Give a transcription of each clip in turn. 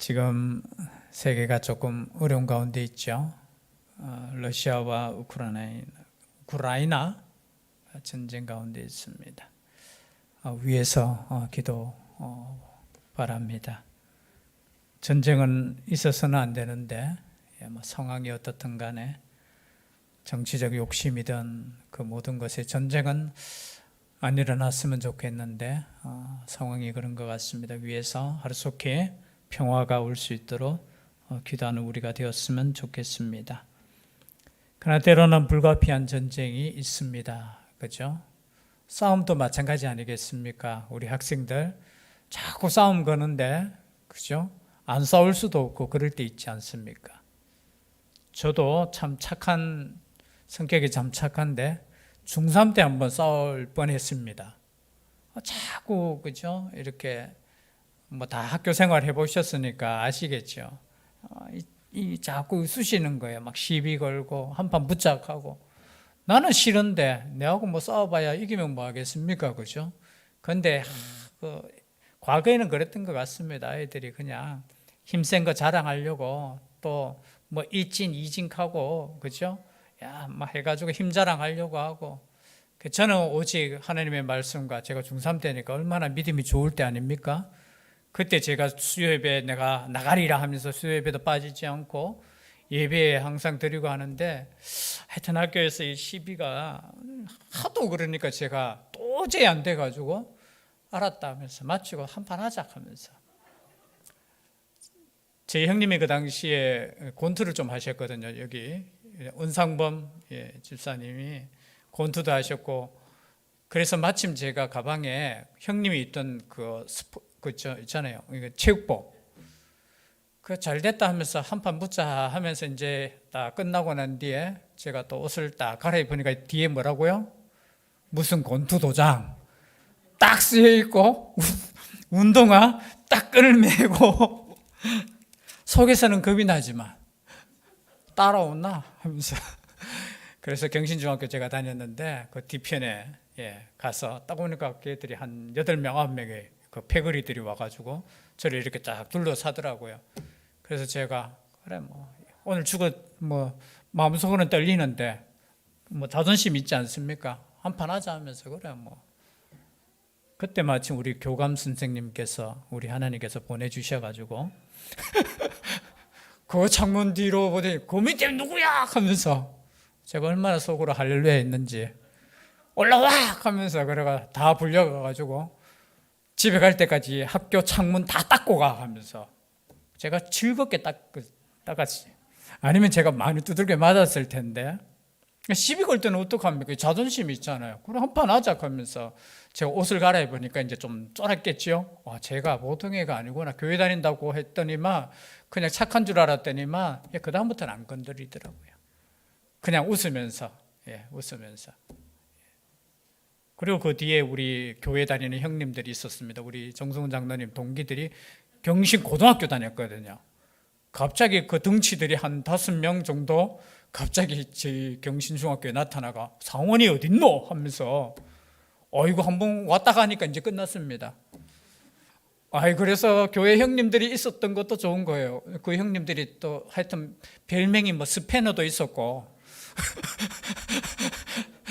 지금 세계가 조금 어려운 가운데 있죠. 러시아와 우크라이나 전쟁 가운데 있습니다. 위에서 기도 바랍니다. 전쟁은 있어서는 안 되는데 상황이 어떻든 간에 정치적 욕심이든 그 모든 것에 전쟁은 안 일어났으면 좋겠는데 상황이 그런 것 같습니다. 위에서 하루속히 평화가 올 수 있도록 기도하는 우리가 되었으면 좋겠습니다. 그러나 때로는 불가피한 전쟁이 있습니다. 그죠? 싸움도 마찬가지 아니겠습니까? 우리 학생들 자꾸 싸움 거는데, 그죠? 안 싸울 수도 없고 그럴 때 있지 않습니까? 저도 참 성격이 참 착한데 중3 때 한번 싸울 뻔했습니다. 자꾸, 그죠? 이렇게 다 학교 생활 해보셨으니까 아시겠죠? 자꾸 쑤시는 거예요. 막 시비 걸고 한판 붙잡하고. 나는 싫은데 내하고 싸워봐야 이기면 뭐 하겠습니까? 그죠? 근데 과거에는 그랬던 것 같습니다. 아이들이 그냥 힘센 거 자랑하려고 또 일진 이진하고, 그죠? 막 해가지고 힘 자랑하려고 하고. 저는 오직 하나님의 말씀과 제가 중3 때니까 얼마나 믿음이 좋을 때 아닙니까? 그때 제가 수요예배 내가 나가리라 하면서 수요예배도 빠지지 않고 예배에 항상 드리고 하는데, 하여튼 학교에서 이 시비가 하도 그러니까 제가 도저히 안 돼가지고 알았다 하면서 마치고 한판 하자 하면서. 제 형님이 그 당시에 권투를 좀 하셨거든요. 여기 은상범 집사님이 권투도 하셨고, 그래서 마침 제가 가방에 형님이 있던 있잖아요. 체육복. 잘 됐다 하면서 한판 붙자 하면서 이제 딱 끝나고 난 뒤에 제가 또 옷을 딱 갈아입으니까 뒤에 뭐라고요? 무슨 권투 도장 딱 쓰여 있고 운동화 딱 끈을 매고 속에서는 겁이 나지만 따라오나 하면서. 그래서 경신중학교 제가 다녔는데 그 뒤편에 가서 딱 보니까 걔들이 한 8명, 9명의 그 패거리들이 와가지고 저를 이렇게 딱 둘러싸더라고요. 그래서 제가 그래 오늘 죽어 마음속으로는 떨리는데 자존심 있지 않습니까? 한판 하자 하면서 그래 그때 마침 우리 교감 선생님께서 우리 하나님께서 보내주셔가지고 그 창문 뒤로 보더니 그 밑에 누구야 하면서 제가 얼마나 속으로 할렐루야 했는지 올라와 하면서 그래가 다 불려가가지고 집에 갈 때까지 학교 창문 다 닦고 가 하면서 제가 즐겁게 닦았지. 아니면 제가 많이 두들겨 맞았을 텐데. 시비 걸 때는 어떡합니까? 자존심이 있잖아요. 그럼 한판 하자 하면서 제가 옷을 갈아입으니까 이제 좀 쫄았겠죠. 제가 보통 애가 아니구나. 교회 다닌다고 했더니만 그냥 착한 줄 알았더니만 그 다음부터는 안 건드리더라고요. 그냥 웃으면서. 웃으면서. 그리고 그 뒤에 우리 교회 다니는 형님들이 있었습니다. 우리 정승훈 장로님 동기들이 경신 고등학교 다녔거든요. 갑자기 그 덩치들이 한 5명 정도 갑자기 저희 경신 중학교에 나타나가 상원이 어딨노? 하면서 이거 한번 왔다 가니까 이제 끝났습니다. 그래서 교회 형님들이 있었던 것도 좋은 거예요. 그 형님들이 또 하여튼 별명이 스패너도 있었고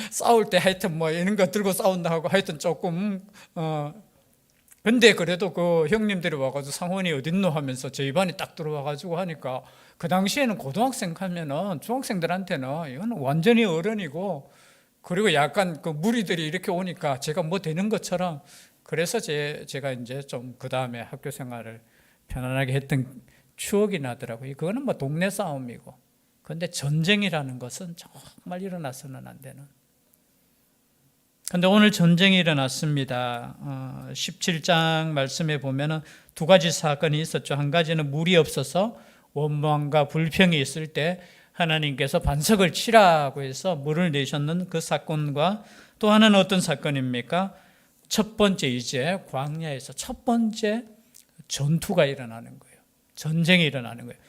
싸울 때 하여튼 이런 거 들고 싸운다 하고 하여튼 조금 근데 그래도 그 형님들이 와가지고 상원이 어딨노 하면서 저희 반이 딱 들어와가지고 하니까 그 당시에는 고등학생 하면은 중학생들한테는 이거는 완전히 어른이고, 그리고 약간 그 무리들이 이렇게 오니까 제가 되는 것처럼. 그래서 제가 이제 좀 그 다음에 학교 생활을 편안하게 했던 추억이 나더라고요. 그거는 동네 싸움이고. 근데 전쟁이라는 것은 정말 일어나서는 안 되는. 근데 오늘 전쟁이 일어났습니다. 17장 말씀에 보면은 2가지 사건이 있었죠. 한 가지는 물이 없어서 원망과 불평이 있을 때 하나님께서 반석을 치라고 해서 물을 내셨는 그 사건과, 또 하나는 어떤 사건입니까? 첫 번째 이제 광야에서 첫 번째 전투가 일어나는 거예요. 전쟁이 일어나는 거예요.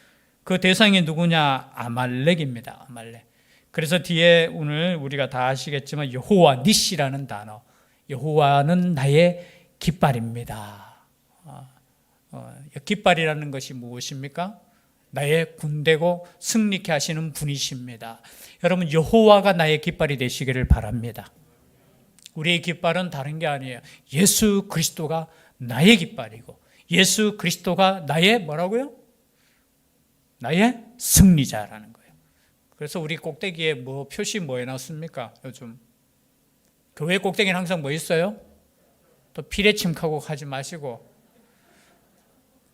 그 대상이 누구냐? 아말렉입니다. 아말렉. 그래서 뒤에 오늘 우리가 다 아시겠지만 여호와 니시라는 단어, 여호와는 나의 깃발입니다. 깃발이라는 것이 무엇입니까? 나의 군대고 승리케 하시는 분이십니다. 여러분, 여호와가 나의 깃발이 되시기를 바랍니다. 우리의 깃발은 다른 게 아니에요. 예수 그리스도가 나의 깃발이고 예수 그리스도가 나의 뭐라고요? 나의 승리자라는 거예요. 그래서 우리 꼭대기에 표시 뭐 해놨습니까? 요즘 교회 꼭대기는 항상 뭐 있어요? 또 피레 침하고 하지 마시고,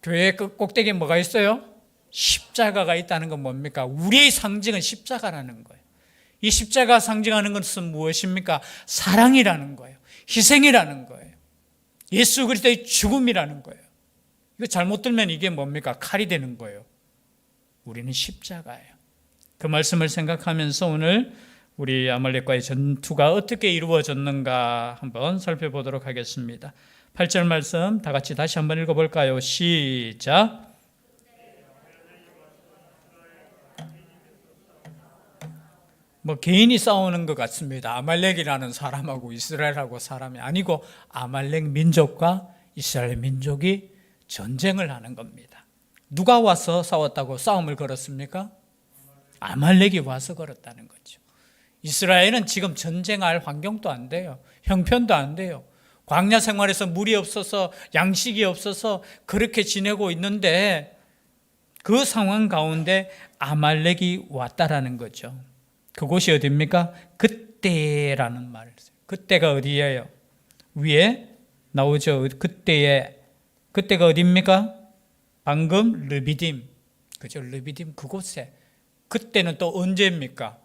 교회 꼭대기에 뭐가 있어요? 십자가가 있다는 건 뭡니까? 우리의 상징은 십자가라는 거예요. 이 십자가 상징하는 것은 무엇입니까? 사랑이라는 거예요. 희생이라는 거예요. 예수 그리스도의 죽음이라는 거예요. 이거 잘못 들면 이게 뭡니까? 칼이 되는 거예요. 우리는 십자가예요. 그 말씀을 생각하면서 오늘 우리 아말렉과의 전투가 어떻게 이루어졌는가 한번 살펴보도록 하겠습니다. 8절 말씀 다 같이 다시 한번 읽어볼까요? 시작. 개인이 싸우는 것 같습니다. 아말렉이라는 사람하고 이스라엘하고 사람이 아니고 아말렉 민족과 이스라엘 민족이 전쟁을 하는 겁니다. 누가 와서 싸웠다고 싸움을 걸었습니까? 아말렉이 와서 걸었다는 거죠. 이스라엘은 지금 전쟁할 환경도 안 돼요. 형편도 안 돼요. 광야 생활에서 물이 없어서 양식이 없어서 그렇게 지내고 있는데 그 상황 가운데 아말렉이 왔다라는 거죠. 그곳이 어디입니까? 그때라는 말을 써요. 그때가 어디예요? 위에 나오죠. 그때가 어디입니까? 방금 르비딤, 그죠? 르비딤 그곳에. 그때는 또 언제입니까?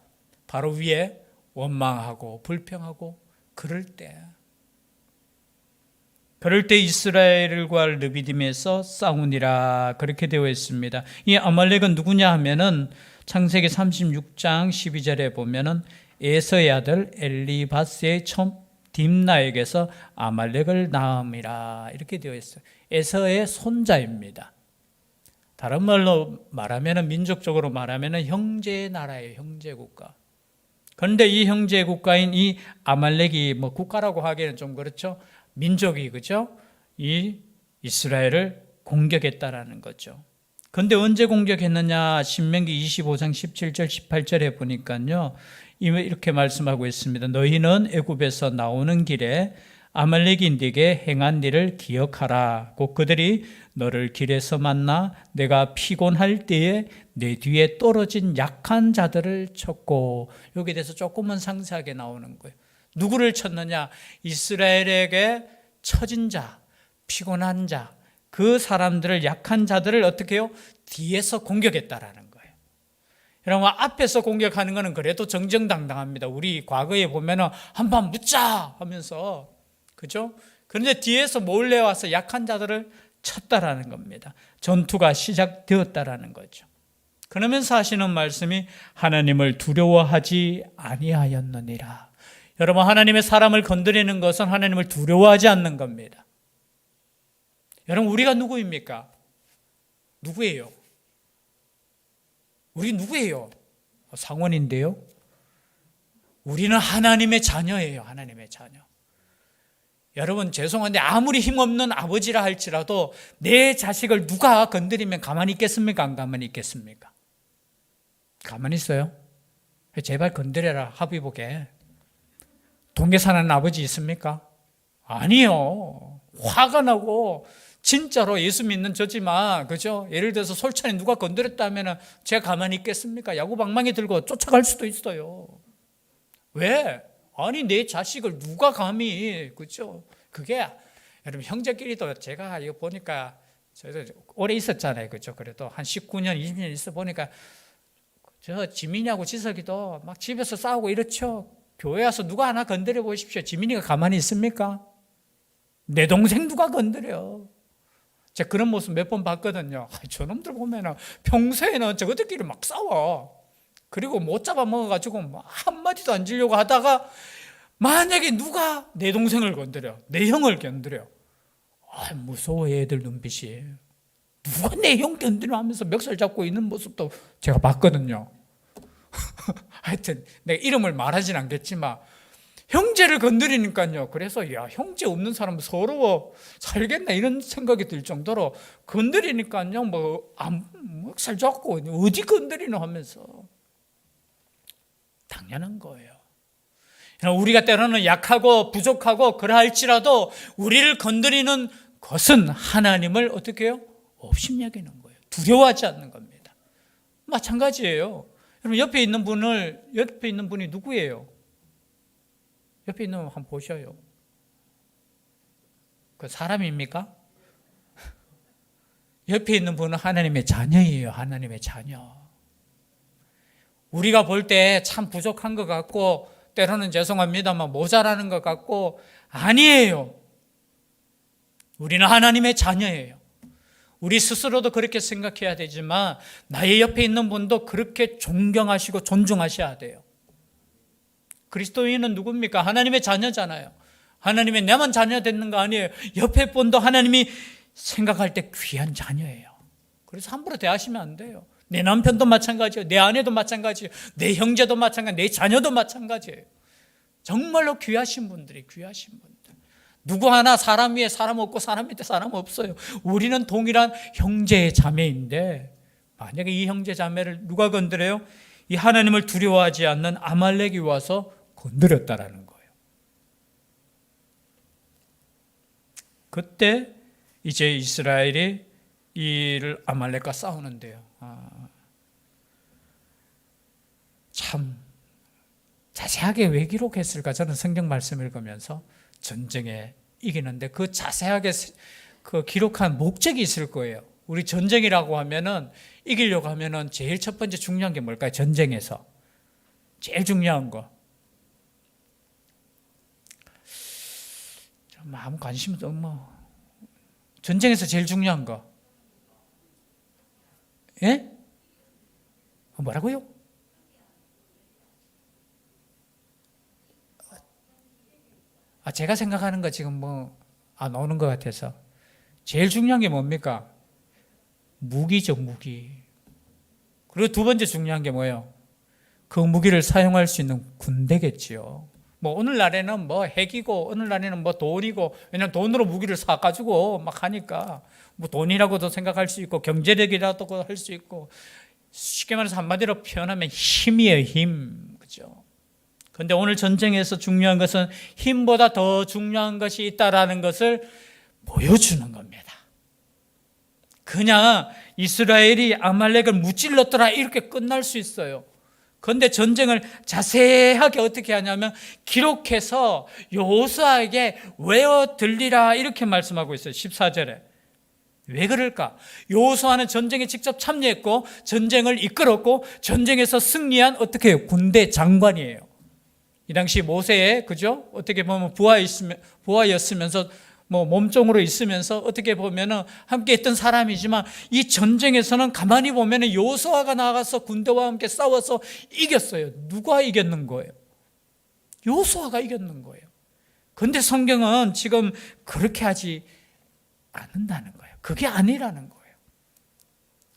바로 위에 원망하고 불평하고 그럴 때 이스라엘과 르비딤에서 싸우니라 그렇게 되어 있습니다. 이 아말렉은 누구냐 하면은 창세기 36장 12절에 보면은 에서의 아들 엘리바스의 첨 딥나에게서 아말렉을 낳음이라 이렇게 되어 있어요. 에서의 손자입니다. 다른 말로 말하면은 민족적으로 말하면은 형제 나라예요. 형제 국가. 그런데 이 형제 국가인 이 아말렉이 국가라고 하기에는 좀 그렇죠. 민족이 그죠? 이 이스라엘을 공격했다라는 거죠. 그런데 언제 공격했느냐? 신명기 25장 17절 18절에 보니까요. 이렇게 말씀하고 있습니다. 너희는 애굽에서 나오는 길에 아말렉인에게 행한 일을 기억하라. 곧 그들이 너를 길에서 만나 내가 피곤할 때에 내 뒤에 떨어진 약한 자들을 쳤고, 여기에 대해서 조금은 상세하게 나오는 거예요. 누구를 쳤느냐? 이스라엘에게 처진 자, 피곤한 자, 그 사람들을, 약한 자들을 어떻게 해요? 뒤에서 공격했다라는 거예요. 여러분, 앞에서 공격하는 것은 그래도 정정당당합니다. 우리 과거에 보면은 한판 묻자 하면서, 그죠? 그런데 뒤에서 몰래 와서 약한 자들을 쳤다라는 겁니다. 전투가 시작되었다라는 거죠. 그러면서 하시는 말씀이 하나님을 두려워하지 아니하였느니라. 여러분, 하나님의 사람을 건드리는 것은 하나님을 두려워하지 않는 겁니다. 여러분, 우리가 누구입니까? 누구예요? 우리 누구예요? 상원인데요. 우리는 하나님의 자녀예요. 하나님의 자녀. 여러분, 죄송한데 아무리 힘없는 아버지라 할지라도 내 자식을 누가 건드리면 가만히 있겠습니까? 안 가만히 있겠습니까? 가만히 있어요? 제발 건드려라, 합의보게. 동계 사는 아버지 있습니까? 아니요. 화가 나고, 진짜로 예수 믿는 저지만, 그죠? 예를 들어서 솔찬히 누가 건드렸다면 제가 가만히 있겠습니까? 야구방망이 들고 쫓아갈 수도 있어요. 왜? 아니, 내 자식을 누가 감히, 그죠? 그게, 여러분, 형제끼리도 제가 이거 보니까, 저도 오래 있었잖아요. 그죠? 그래도 한 19년, 20년 있어 보니까, 저 지민이하고 지석이도 막 집에서 싸우고 이렇죠. 교회 와서 누가 하나 건드려 보십시오. 지민이가 가만히 있습니까? 내 동생 누가 건드려? 제가 그런 모습 몇 번 봤거든요. 저놈들 보면은 평소에는 저것들끼리 막 싸워. 그리고 못 잡아먹어가지고 한마디도 안 지려고 하다가 만약에 누가 내 동생을 건드려, 내 형을 건드려, 무서워 애들 눈빛이. 누가 내 형 건드려 하면서 멱살 잡고 있는 모습도 제가 봤거든요. 하여튼 내가 이름을 말하진 않겠지만 형제를 건드리니까요. 그래서 야, 형제 없는 사람은 서러워 살겠나 이런 생각이 들 정도로 건드리니까요. 살 좋고 어디 건드리노 하면서 당연한 거예요. 우리가 때로는 약하고 부족하고 그러할지라도 우리를 건드리는 것은 하나님을 어떻게 해요? 업신여기는 거예요. 두려워하지 않는 겁니다. 마찬가지예요. 여러분 옆에 있는 분이 누구예요? 옆에 있는 분 한번 보셔요. 그 사람입니까? 옆에 있는 분은 하나님의 자녀예요. 하나님의 자녀. 우리가 볼 때 참 부족한 것 같고 때로는 죄송합니다만 모자라는 것 같고 아니에요. 우리는 하나님의 자녀예요. 우리 스스로도 그렇게 생각해야 되지만 나의 옆에 있는 분도 그렇게 존경하시고 존중하셔야 돼요. 그리스도인은 누굽니까? 하나님의 자녀잖아요. 하나님의 내만 자녀 되는 거 아니에요. 옆에 분도 하나님이 생각할 때 귀한 자녀예요. 그래서 함부로 대하시면 안 돼요. 내 남편도 마찬가지예요. 내 아내도 마찬가지예요. 내 형제도 마찬가지예요. 내 자녀도 마찬가지예요. 정말로 귀하신 분들이 귀하신 분들. 누구 하나 사람 위에 사람 없고 사람 밑에 사람 없어요. 우리는 동일한 형제 자매인데 만약에 이 형제 자매를 누가 건드려요? 이 하나님을 두려워하지 않는 아말렉이 와서 건드렸다라는 거예요. 그때 이제 이스라엘이 이를 아말렉과 싸우는데요. 참 자세하게 왜 기록했을까? 저는 성경 말씀 읽으면서 전쟁에 이기는데 그 자세하게 그 기록한 목적이 있을 거예요. 우리 전쟁이라고 하면은 이기려고 하면은 제일 첫 번째 중요한 게 뭘까요? 전쟁에서 제일 중요한 거. 아무 관심도 없고 전쟁에서 제일 중요한 거. 예? 뭐라고요? 제가 생각하는 거 지금 안 오는 것 같아서 제일 중요한 게 뭡니까? 무기죠, 무기. 그리고 두 번째 중요한 게 뭐예요? 그 무기를 사용할 수 있는 군대겠지요. 오늘날에는 핵이고 오늘날에는 돈이고 왜냐면 돈으로 무기를 사가지고 막 하니까 돈이라고도 생각할 수 있고 경제력이라고도 할 수 있고 쉽게 말해서 한마디로 표현하면 힘이에요, 힘. 그죠? 그런데 오늘 전쟁에서 중요한 것은 힘보다 더 중요한 것이 있다라는 것을 보여주는 겁니다. 그냥 이스라엘이 아말렉을 무찔렀더라 이렇게 끝날 수 있어요. 그런데 전쟁을 자세하게 어떻게 하냐면 기록해서 여호수아에게 외워 들리라 이렇게 말씀하고 있어요. 14절에. 왜 그럴까? 여호수아는 전쟁에 직접 참여했고 전쟁을 이끌었고 전쟁에서 승리한 어떻게 해요? 군대 장관이에요. 이 당시 모세의 그죠? 어떻게 보면 부하였으면서 몸종으로 있으면서 어떻게 보면은 함께 했던 사람이지만 이 전쟁에서는 가만히 보면은 여호수아가 나가서 군대와 함께 싸워서 이겼어요. 누가 이겼는 거예요? 여호수아가 이겼는 거예요. 그런데 성경은 지금 그렇게 하지 않는다는 거예요. 그게 아니라는 거예요.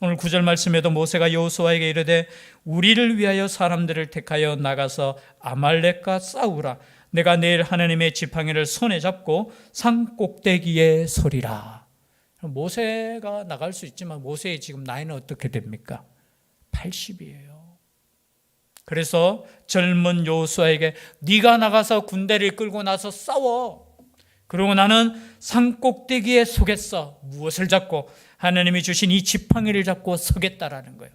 오늘 9절 말씀에도 모세가 여호수아에게 이르되 우리를 위하여 사람들을 택하여 나가서 아말렉과 싸우라. 내가 내일 하나님의 지팡이를 손에 잡고 산 꼭대기에 서리라. 모세가 나갈 수 있지만 모세의 지금 나이는 어떻게 됩니까? 80이에요. 그래서 젊은 여호수아에게 네가 나가서 군대를 끌고 나서 싸워. 그리고 나는 산 꼭대기에 서겠어. 무엇을 잡고? 하나님이 주신 이 지팡이를 잡고 서겠다라는 거예요.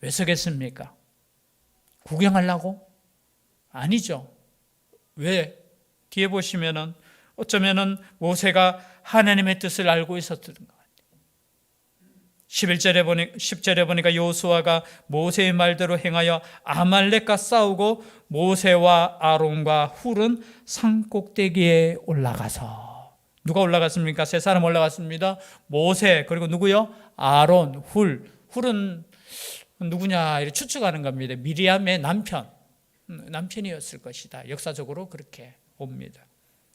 왜 서겠습니까? 구경하려고? 아니죠. 왜? 뒤에 보시면은 어쩌면은 모세가 하나님의 뜻을 알고 있었던 것 같아요. 10절에 보니까 여호수아가 모세의 말대로 행하여 아말렉과 싸우고 모세와 아론과 훌은 산 꼭대기에 올라가서 누가 올라갔습니까? 세 사람 올라갔습니다. 모세 그리고 누구요? 아론, 훌은 누구냐 이렇게 추측하는 겁니다. 미리암의 남편이었을 것이다. 역사적으로 그렇게 봅니다.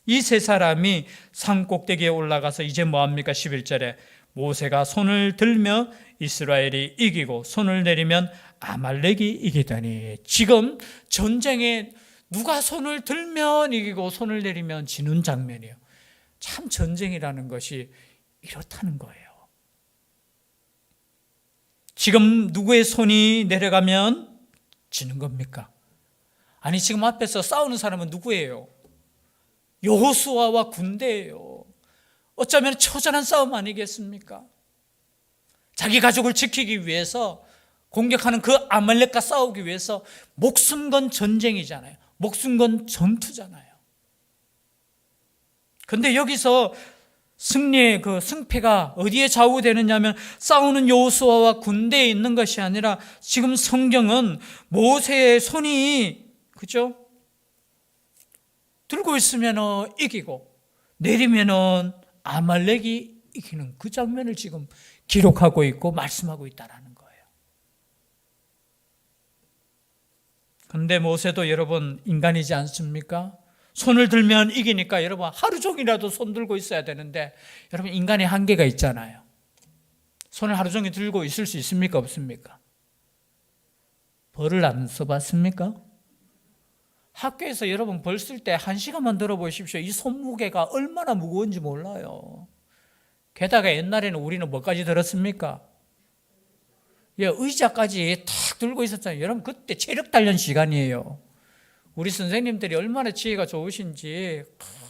이 세 사람이 산 꼭대기에 올라가서 이제 뭐합니까? 11절에 모세가 손을 들며 이스라엘이 이기고 손을 내리면 아말렉이 이기더니 지금 전쟁에 누가 손을 들면 이기고 손을 내리면 지는 장면이에요. 참 전쟁이라는 것이 이렇다는 거예요. 지금 누구의 손이 내려가면 지는 겁니까? 아니, 지금 앞에서 싸우는 사람은 누구예요? 여호수아와 군대예요. 어쩌면 처절한 싸움 아니겠습니까? 자기 가족을 지키기 위해서, 공격하는 그 아말렉과 싸우기 위해서 목숨 건 전쟁이잖아요. 목숨 건 전투잖아요. 그런데 여기서 승리의 그 승패가 어디에 좌우되느냐면 싸우는 여호수아와 군대에 있는 것이 아니라 지금 성경은 모세의 손이, 그죠? 들고 있으면 이기고 내리면 아말렉이 이기는 그 장면을 지금 기록하고 있고 말씀하고 있다는 거예요. 그런데 모세도 여러분 인간이지 않습니까? 손을 들면 이기니까 여러분 하루 종일이라도 손 들고 있어야 되는데, 여러분 인간의 한계가 있잖아요. 손을 하루 종일 들고 있을 수 있습니까? 없습니까? 벌을 안 써봤습니까? 학교에서 여러분 벌 쓸 때 1시간만 들어보십시오. 이 손무게가 얼마나 무거운지 몰라요. 게다가 옛날에는 우리는 뭐까지 들었습니까? 의자까지 탁 들고 있었잖아요. 여러분 그때 체력 단련 시간이에요. 우리 선생님들이 얼마나 지혜가 좋으신지,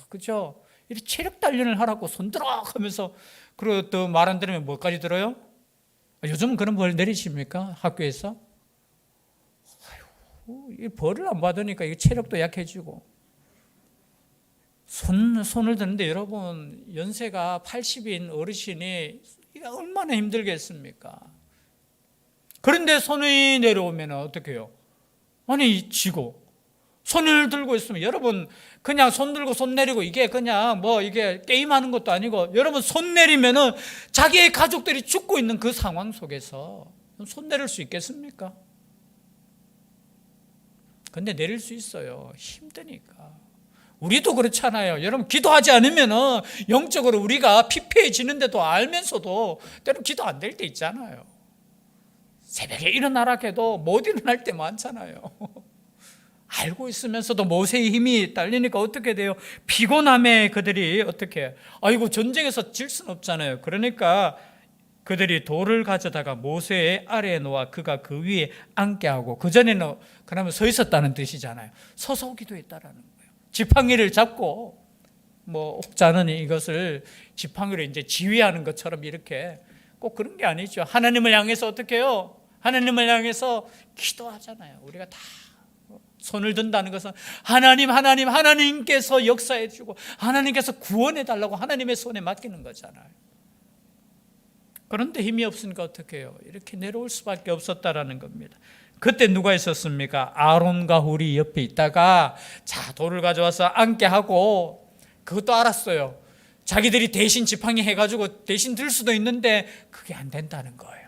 그죠? 이렇게 체력 단련을 하라고 손 들어 하면서, 그리고 또 말 안 들으면 뭐까지 들어요? 요즘은 그런 벌 내리십니까? 학교에서? 이 벌을 안 받으니까 이게 체력도 약해지고. 손을 드는데 여러분, 연세가 80인 어르신이 이게 얼마나 힘들겠습니까? 그런데 손이 내려오면 어떻게 해요? 아니, 지고. 손을 들고 있으면 여러분 그냥 손 들고 손 내리고 이게 그냥 이게 게임하는 것도 아니고, 여러분 손 내리면은 자기의 가족들이 죽고 있는 그 상황 속에서 손 내릴 수 있겠습니까? 근데 내릴 수 있어요. 힘드니까. 우리도 그렇잖아요. 여러분 기도하지 않으면은 영적으로 우리가 피폐해지는데도 알면서도 때로 기도 안 될 때 있잖아요. 새벽에 일어나라 해도 못 일어날 때 많잖아요. 알고 있으면서도 모세의 힘이 딸리니까 어떻게 돼요? 피곤함에 그들이 어떻게, 아이고 전쟁에서 질 수는 없잖아요. 그러니까 그들이 돌을 가져다가 모세의 아래에 놓아 그가 그 위에 앉게 하고, 그전에는 그러면 서 있었다는 뜻이잖아요. 서서 기도했다라는 거예요. 지팡이를 잡고, 혹자는 이것을 지팡이로 이제 지휘하는 것처럼 이렇게, 꼭 그런 게 아니죠. 하나님을 향해서 어떻게 해요? 하나님을 향해서 기도하잖아요. 우리가 다 손을 든다는 것은 하나님께서 역사해 주고 하나님께서 구원해 달라고 하나님의 손에 맡기는 거잖아요. 그런데 힘이 없으니까 어떻게 해요? 이렇게 내려올 수밖에 없었다라는 겁니다. 그때 누가 있었습니까? 아론과 훌이 옆에 있다가 돌을 가져와서 앉게 하고, 그것도 알았어요. 자기들이 대신 지팡이 해가지고 대신 들 수도 있는데 그게 안 된다는 거예요.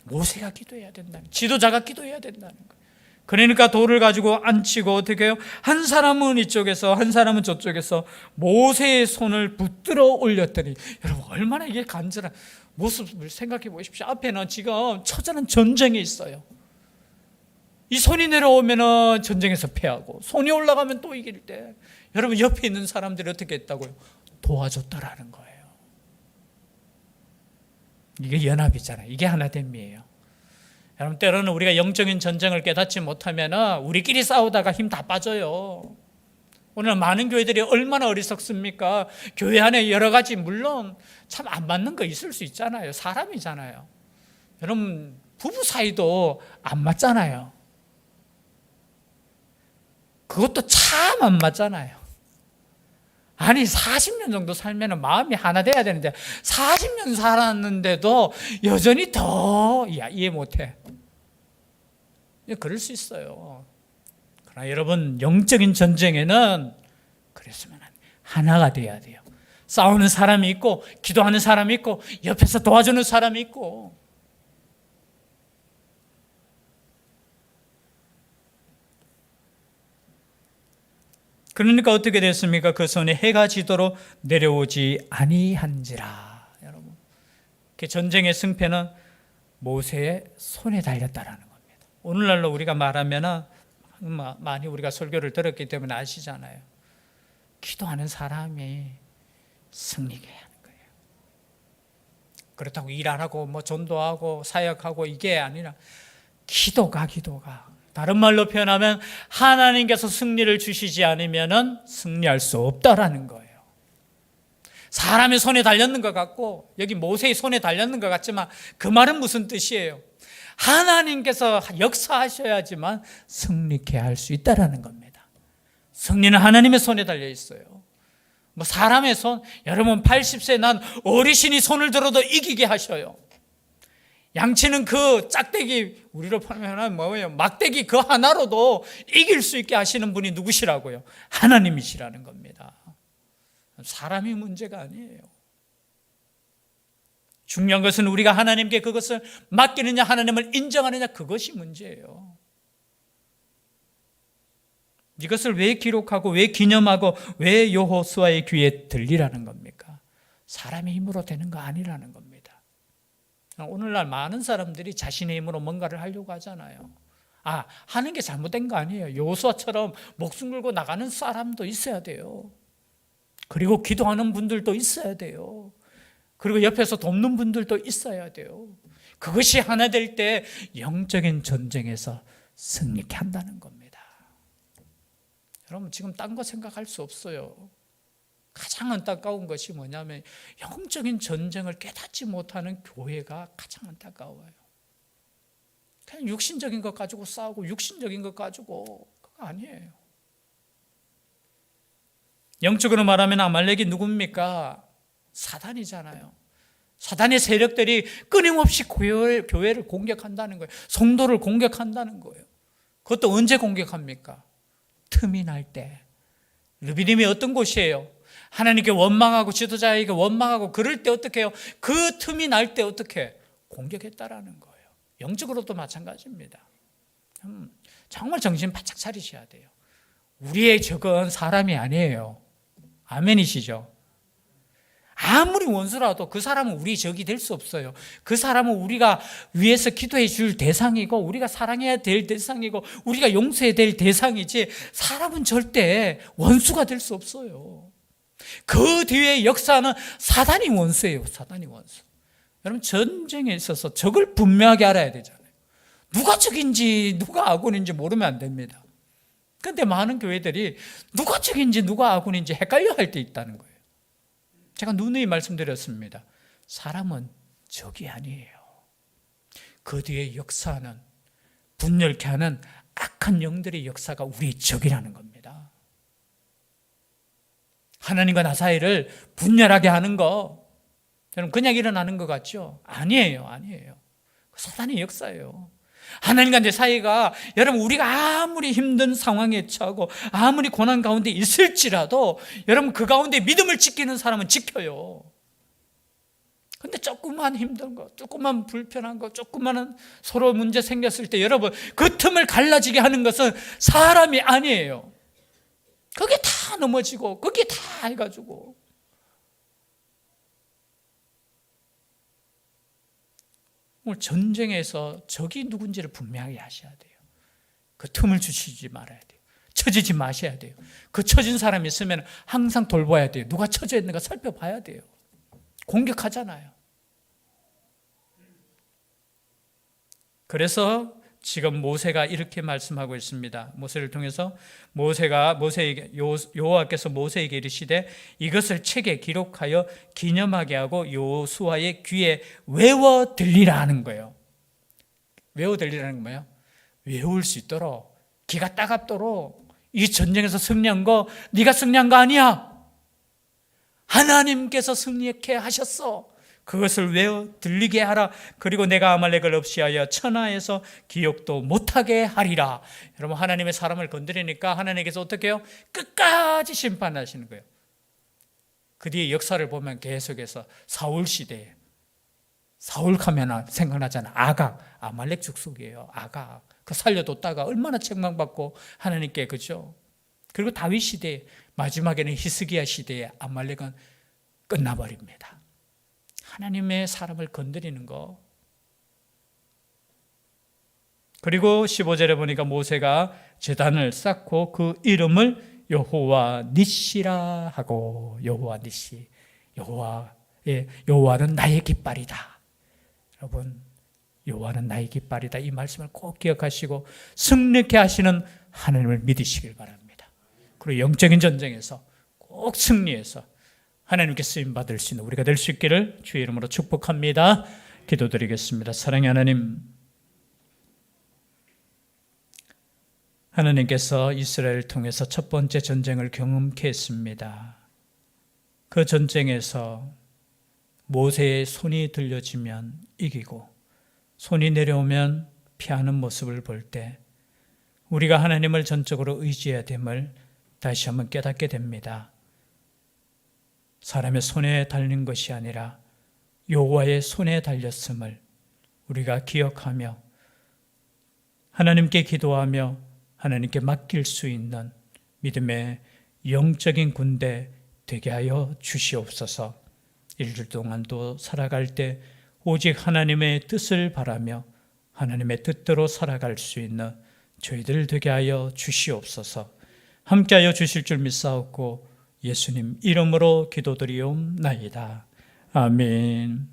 모세가 기도해야 된다는, 지도자가 기도해야 된다는 거예요. 그러니까 돌을 가지고 앉히고 어떻게 해요? 한 사람은 이쪽에서 한 사람은 저쪽에서 모세의 손을 붙들어 올렸더니, 여러분 얼마나 이게 간절한 모습을 생각해 보십시오. 앞에는 지금 처절한 전쟁이 있어요. 이 손이 내려오면 전쟁에서 패하고, 손이 올라가면 또 이길 때 여러분 옆에 있는 사람들이 어떻게 했다고요? 도와줬다라는 거예요. 이게 연합이잖아요. 이게 하나됨이에요. 여러분 때로는 우리가 영적인 전쟁을 깨닫지 못하면 우리끼리 싸우다가 힘 다 빠져요. 오늘 많은 교회들이 얼마나 어리석습니까? 교회 안에 여러 가지 물론 참 안 맞는 거 있을 수 있잖아요. 사람이잖아요. 여러분 부부 사이도 안 맞잖아요. 그것도 참 안 맞잖아요. 아니 40년 정도 살면 마음이 하나 돼야 되는데 40년 살았는데도 여전히 더 이해 못해. 그럴 수 있어요. 그러나 여러분 영적인 전쟁에는 그랬으면 하나가 돼야 돼요. 싸우는 사람이 있고 기도하는 사람이 있고 옆에서 도와주는 사람이 있고. 그러니까 어떻게 됐습니까? 그 손에 해가 지도록 내려오지 아니한지라. 여러분, 그 전쟁의 승패는 모세의 손에 달렸다라는 겁니다. 오늘날로 우리가 말하면 많이 우리가 설교를 들었기 때문에 아시잖아요. 기도하는 사람이 승리케 하는 거예요. 그렇다고 일 안 하고 전도하고 사역하고 이게 아니라 기도가 다른 말로 표현하면 하나님께서 승리를 주시지 않으면 승리할 수 없다라는 거예요. 사람의 손에 달렸는 것 같고 여기 모세의 손에 달렸는 것 같지만 그 말은 무슨 뜻이에요? 하나님께서 역사하셔야지만 승리케 할 수 있다라는 겁니다. 승리는 하나님의 손에 달려 있어요. 사람의 손, 여러분 80세 난 어르신이 손을 들어도 이기게 하셔요. 양치는 그 짝대기, 우리로 표현하면 뭐예요? 막대기 그 하나로도 이길 수 있게 하시는 분이 누구시라고요? 하나님이시라는 겁니다. 사람이 문제가 아니에요. 중요한 것은 우리가 하나님께 그것을 맡기느냐, 하나님을 인정하느냐, 그것이 문제예요. 이것을 왜 기록하고 왜 기념하고 왜 여호수아의 귀에 들리라는 겁니까? 사람의 힘으로 되는 거 아니라는 겁니다. 오늘날 많은 사람들이 자신의 힘으로 뭔가를 하려고 하잖아요. 하는 게 잘못된 거 아니에요. 여호수아처럼 목숨 걸고 나가는 사람도 있어야 돼요. 그리고 기도하는 분들도 있어야 돼요. 그리고 옆에서 돕는 분들도 있어야 돼요. 그것이 하나 될 때 영적인 전쟁에서 승리케 한다는 겁니다. 여러분 지금 딴 거 생각할 수 없어요. 가장 안타까운 것이 뭐냐면 영적인 전쟁을 깨닫지 못하는 교회가 가장 안타까워요. 그냥 육신적인 것 가지고 싸우고 육신적인 것 가지고 그거 아니에요. 영적으로 말하면 아말렉이 누굽니까? 사단이잖아요. 사단의 세력들이 끊임없이 교회를 공격한다는 거예요. 성도를 공격한다는 거예요. 그것도 언제 공격합니까? 틈이 날 때. 르비딤이 어떤 곳이에요? 하나님께 원망하고 지도자에게 원망하고 그럴 때 어떻게 해요? 그 틈이 날 때 어떻게 공격했다라는 거예요. 영적으로도 마찬가지입니다. 정말 정신 바짝 차리셔야 돼요. 우리의 적은 사람이 아니에요. 아멘이시죠? 아무리 원수라도 그 사람은 우리 적이 될 수 없어요. 그 사람은 우리가 위해서 기도해 줄 대상이고 우리가 사랑해야 될 대상이고 우리가 용서해야 될 대상이지 사람은 절대 원수가 될 수 없어요. 그 뒤에 역사는 사단이 원수예요. 사단이 원수. 여러분 전쟁에 있어서 적을 분명하게 알아야 되잖아요. 누가 적인지 누가 아군인지 모르면 안 됩니다. 그런데 많은 교회들이 누가 적인지 누가 아군인지 헷갈려 할 때 있다는 거예요. 제가 누누이 말씀드렸습니다. 사람은 적이 아니에요. 그 뒤에 역사는 분열케 하는 악한 영들의 역사가 우리의 적이라는 겁니다. 하나님과 나 사이를 분열하게 하는 거 여러분 그냥 일어나는 것 같죠? 아니에요. 사단의 역사예요. 하나님과 내 사이가 여러분 우리가 아무리 힘든 상황에 처하고 아무리 고난 가운데 있을지라도 여러분 그 가운데 믿음을 지키는 사람은 지켜요. 근데 조금만 힘든 거, 조금만 불편한 거, 조금만 서로 문제 생겼을 때 여러분 그 틈을 갈라지게 하는 것은 사람이 아니에요. 그게 다 넘어지고 그게 다 해가지고 오늘 전쟁에서 적이 누군지를 분명하게 하셔야 돼요. 그 틈을 주시지 말아야 돼요. 처지지 마셔야 돼요. 그 처진 사람이 있으면 항상 돌봐야 돼요. 누가 처져 있는가 살펴봐야 돼요. 공격하잖아요. 그래서 지금 모세가 이렇게 말씀하고 있습니다. 모세를 통해서 모세에게 여호와께서 모세에게 이르시되 이것을 책에 기록하여 기념하게 하고 여호수아의 귀에 외워 들리라 하는 거예요. 외워 들리라는 건 뭐예요? 외울 수 있도록 기가 따갑도록 이 전쟁에서 승리한 거 네가 승리한 거 아니야. 하나님께서 승리케 하셨어. 그것을 외워 들리게 하라. 그리고 내가 아말렉을 없이하여 천하에서 기억도 못하게 하리라. 여러분 하나님의 사람을 건드리니까 하나님께서 어떻게 해요? 끝까지 심판하시는 거예요. 그 뒤에 역사를 보면 계속해서 사울 시대에 사울 하면 생각나잖아. 아각, 아말렉 족속이에요. 아각. 그 살려뒀다가 얼마나 책망받고 하나님께 그죠? 그리고 다윗 시대 마지막에는 히스기야 시대에 아말렉은 끝나버립니다. 하나님의 사람을 건드리는 거 그리고 15절에 보니까 모세가 제단을 쌓고 그 이름을 여호와 니시라 하고, 여호와 니시, 여호와는 나의 깃발이다. 여러분, 여호와는 나의 깃발이다. 이 말씀을 꼭 기억하시고 승리케 하시는 하나님을 믿으시길 바랍니다. 그리고 영적인 전쟁에서 꼭 승리해서 하나님께 쓰임 받을 수 있는 우리가 될 수 있기를 주의 이름으로 축복합니다. 기도드리겠습니다. 사랑의 하나님, 하나님께서 이스라엘을 통해서 첫 번째 전쟁을 경험케 했습니다. 그 전쟁에서 모세의 손이 들려지면 이기고 손이 내려오면 피하는 모습을 볼 때 우리가 하나님을 전적으로 의지해야 됨을 다시 한번 깨닫게 됩니다. 사람의 손에 달린 것이 아니라 여호와의 손에 달렸음을 우리가 기억하며 하나님께 기도하며 하나님께 맡길 수 있는 믿음의 영적인 군대 되게 하여 주시옵소서. 일주일 동안도 살아갈 때 오직 하나님의 뜻을 바라며 하나님의 뜻대로 살아갈 수 있는 저희들 되게 하여 주시옵소서. 함께하여 주실 줄 믿사옵고 예수님 이름으로 기도드리옵나이다. 아멘.